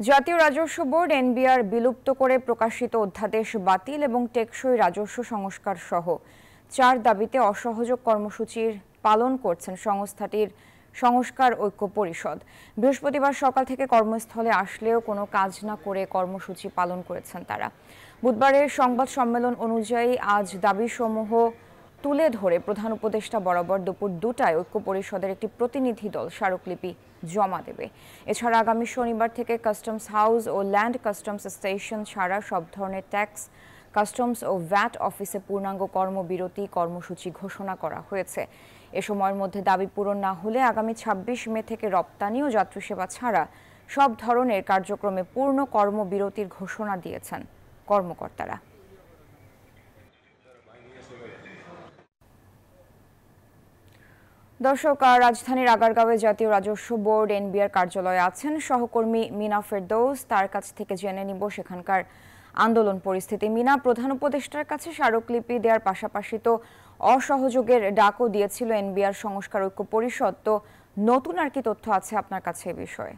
জাতীয় রাজস্ব board NBR বিলুপ্ত করে প্রকাশিত অধ্যাদেশ বাতিল এবং টেকসই রাজস্ব সংস্কার সহ 4 দাবিতে অসহযোগ কর্মসূচির পালন করছেন সংস্থাটির সংস্কার ঐক্য পরিষদ। বৃহস্পতিবার সকাল থেকে কর্মস্থলে আসলেও কোনো কাজ না করে কর্মসূচি পালন করেছেন তারা। বুধবারের সংবাদ সম্মেলন অনুযায়ী আজ দাবিসমূহ তুলে ধরে প্রধান উপদেষ্টা বরাবর দুপুর 2টায় ঐক্য পরিষদের একটি প্রতিনিধি দল স্মারকলিপি জমা দেবে। এছাড়া আগামী শনিবার থেকে কাস্টমস হাউস ও ল্যান্ড কাস্টমস স্টেশন ছাড়া সব ধরনের ট্যাক্স, কাস্টমস ও ভ্যাট অফিসে পূর্ণাঙ্গ কর্মবিরতি কর্মসূচি ঘোষণা করা হয়েছে। এ সময়ের মধ্যে দাবি পূরণ না হলে আগামী 26 মে থেকে রপ্তানি ও যাত্রী সেবা ছাড়া সব ধরনের কার্যক্রমে পূর্ণ কর্মবিরতির ঘোষণা দিয়েছেন কর্মকর্তারা। দর্শক, রাজধানীর আগারগাঁওয়ে জাতীয় রাজস্ব বোর্ড এনবিআর কার্যালয়ে আছেন সহকর্মী মিনা ফেরদৌস। তার কাছ থেকে জেনে নিব সেখানকার আন্দোলন পরিস্থিতি। মিনা, প্রধান উপদেষ্টার কাছে স্মারকলিপি দেওয়ার পাশাপাশি তো অসহযোগের ডাকও দিয়েছিল এনবিআর সংস্কার ঐক্য পরিষদ, তো নতুন আর কি তথ্য আছে আপনার কাছে এ বিষয়ে?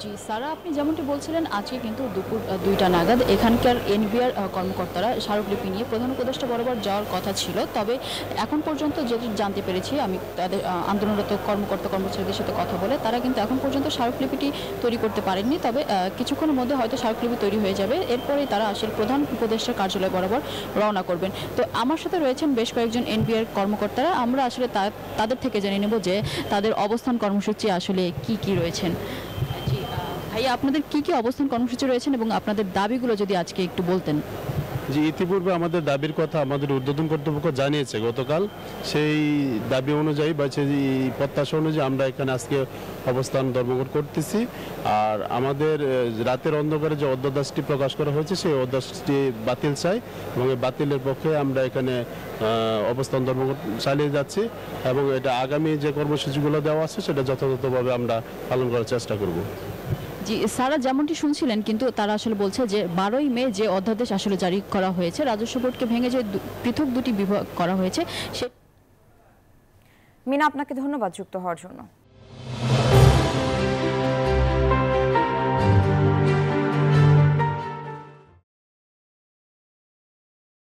জি সারা, আপনি যেমনটি বলছিলেন আজকে কিন্তু দুপুর 2টা নাগাদ এখানকার এনবিআর কর্মকর্তারা স্মারকলিপি নিয়ে প্রধান উপদেষ্টা বরাবর যাওয়ার কথা ছিল। তবে এখন পর্যন্ত যেটি জানতে পেরেছি আমি তাদের আন্দোলনরত কর্মচারীদের সাথে কথা বলে, তারা কিন্তু এখন পর্যন্ত স্মারকলিপিটি তৈরি করতে পারেননি। তবে কিছুক্ষণের মধ্যে হয়তো স্মারকলিপি তৈরি হয়ে যাবে, এরপরেই তারা আসলে প্রধান উপদেষ্টার কার্যালয় বরাবর রওনা করবেন। তো আমার সাথে রয়েছেন বেশ কয়েকজন এনবিআর কর্মকর্তারা। আমরা আসলে তাদের থেকে জেনে নেব যে তাদের অবস্থান কর্মসূচি আসলে কি রয়েছেন। ভাইয়া, আপনাদের কি অবস্থান কর্মসূচি রয়েছেন এবং আপনাদের দাবিগুলো যদি আজকে একটু বলতেন। যে ইতিপূর্বে আমাদের দাবির কথা আমাদের ঊর্ধ্বতন কর্তৃপক্ষ জানিয়েছে গতকাল, সেই দাবি অনুযায়ী বা সেই প্রত্যাশা অনুযায়ী আমরা এখানে আজকে অবস্থান ধর্মঘট করতেছি। আর আমাদের রাতের অন্ধকারে যে অধ্যাদেশটি প্রকাশ করা হয়েছে সেই অধ্যাদেশটি বাতিল চাই এবং এই বাতিলের পক্ষে আমরা এখানে অবস্থান ধর্মঘট চালিয়ে যাচ্ছি এবং এটা আগামী যে কর্মসূচিগুলো দেওয়া আছে সেটা যথাযথভাবে আমরা পালন করার চেষ্টা করব। জি সারা, যেমনটি শুনছিলেন কিন্তু তারা আসলে বলছে যে 12ই মে যে অধ্যাদেশ আসলে জারি করা হয়েছে, রাজস্ব বোর্ডকে ভেঙে যে পৃথক দুটি বিভাগ করা হয়েছে। মিনা, আপনাকে ধন্যবাদ যুক্ত হওয়ার জন্য।